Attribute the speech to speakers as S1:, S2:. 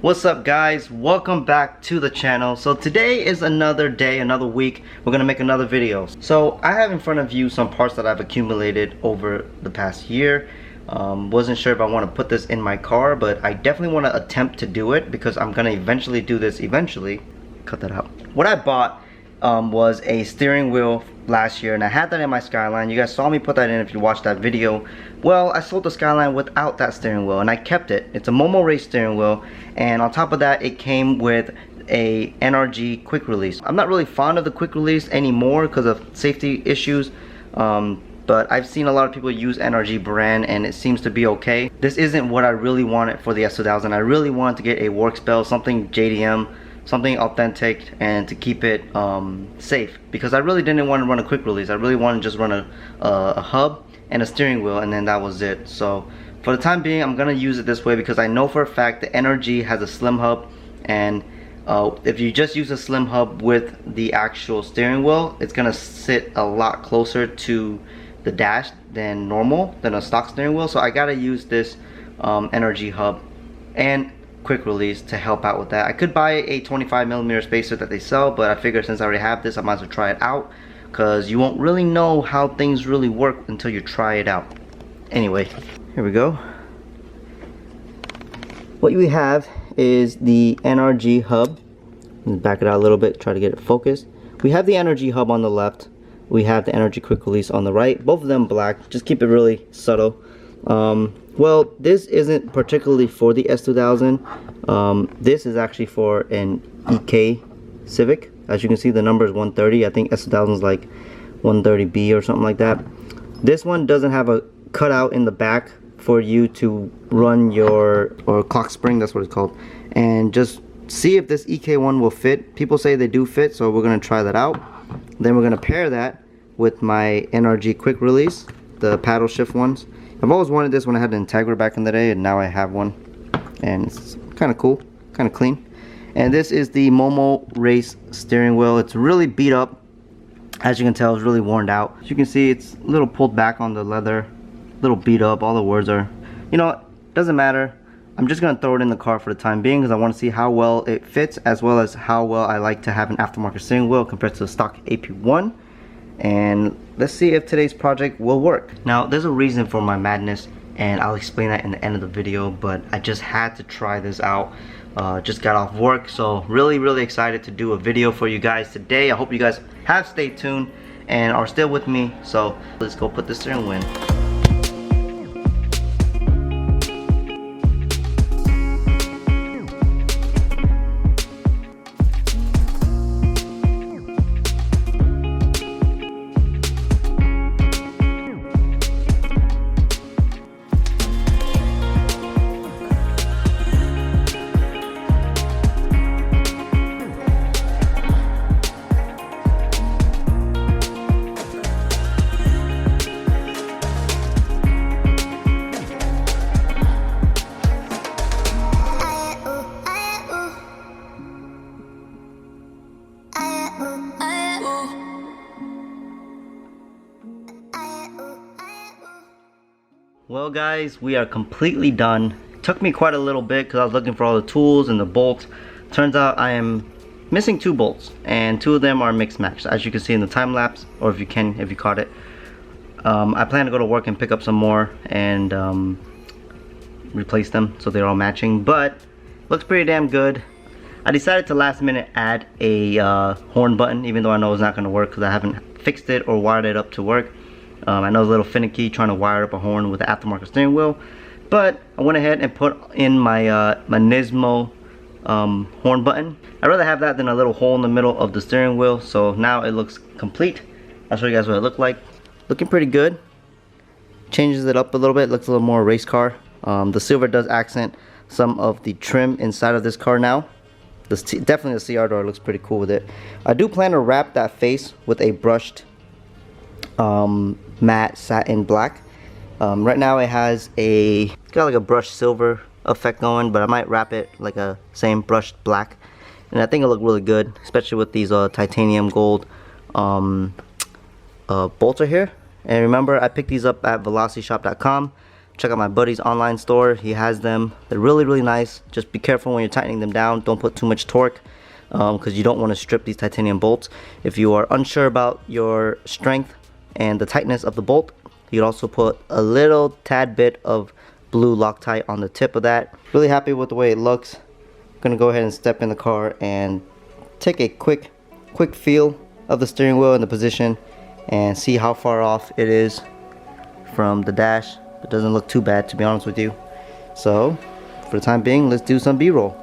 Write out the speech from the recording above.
S1: What's up guys, welcome back to the channel. So today is another day, another week. We're gonna make another video. So I have in front of you some parts that I've accumulated over the past year. Wasn't sure if I want to put this in my car, but I definitely want to attempt to do it because I'm gonna eventually do this eventually. Cut that out. What I bought was a steering wheel last year, and I had that in my Skyline. You guys saw me put that in if you watched that video. Well, I sold the Skyline without that steering wheel and I kept it. It's a Momo race steering wheel, and on top of that it came with a NRG quick release. I'm not really fond of the quick release anymore because of safety issues, but I've seen a lot of people use NRG brand and it seems to be okay. This isn't what I really wanted for the S2000. I really wanted to get a work spell, something JDM, something authentic, and to keep it safe, because I really didn't want to run a quick release. I really wanted to just run a hub and a steering wheel, and then that was it. So for the time being, I'm gonna use it this way because I know for a fact the NRG has a slim hub, and if you just use a slim hub with the actual steering wheel, it's gonna sit a lot closer to the dash than a stock steering wheel. So I gotta use this NRG hub and quick release to help out with that. I could buy a 25mm spacer that they sell, but I figured since I already have this, I might as well try it out, because you won't really know how things really work until you try it out. Anyway, here we go. What we have is the NRG hub. Let's back it out a little bit, try to get it focused. We have the NRG hub on the left, we have the NRG quick release on the right, both of them black. Just keep it really subtle. Well, this isn't particularly for the S2000. This is actually for an EK Civic. As you can see, the number is 130. I think S2000 is like 130B or something like that. This one doesn't have a cutout in the back for you to run your, or clock spring, that's what it's called, and just see if this EK one will fit. People say they do fit, so we're gonna try that out. Then we're gonna pair that with my NRG quick release, the paddle shift ones. I've always wanted this when I had an Integra back in the day, and now I have one, and it's kind of cool, kind of clean. And this is the Momo race steering wheel. It's really beat up, as you can tell. It's really worn out. As you can see, it's a little pulled back on the leather, a little beat up. All the words are, you know, doesn't matter. I'm just gonna throw it in the car for the time being because I want to see how well it fits, as well as how well I like to have an aftermarket steering wheel compared to the stock AP1. And let's see if today's project will work. Now, there's a reason for my madness, and I'll explain that in the end of the video, but I just had to try this out. Just got off work, so really excited to do a video for you guys today. I hope you guys have stayed tuned and are still with me. So let's go put this steering wheel in. Well guys, we are completely done. It took me quite a little bit because I was looking for all the tools and the bolts. Turns out I am missing 2 bolts, and 2 of them are mixed matched, as you can see in the time lapse, or if you caught it. I plan to go to work and pick up some more and replace them so they're all matching, but looks pretty damn good. I decided to last minute add a horn button, even though I know it's not going to work because I haven't fixed it or wired it up to work. I know it's a little finicky trying to wire up a horn with the aftermarket steering wheel, but I went ahead and put in my my Nismo horn button. I'd rather have that than a little hole in the middle of the steering wheel, so now it looks complete. I'll show you guys what it looked like. Looking pretty good. changes it up a little bit. Looks a little more race car. The silver does accent some of the trim inside of this car now. Definitely the CR door looks pretty cool with it. I do plan to wrap that face with a brushed matte satin black. Right now it has got like a brushed silver effect going, but I might wrap it like a same brushed black, and I think it'll look really good, especially with these titanium gold bolts right here. And remember, I picked these up at velocityshop.com. Check out my buddy's online store. He has them. They're really nice. Just be careful when you're tightening them down. Don't put too much torque, because you don't want to strip these titanium bolts. If you are unsure about your strength and the tightness of the bolt, you can also put a little tad bit of blue Loctite on the tip of that. Really happy with the way it looks. I'm gonna go ahead and step in the car and take a quick feel of the steering wheel and the position and see how far off it is from the dash. It doesn't look too bad, to be honest with you. So for the time being, let's do some B-roll.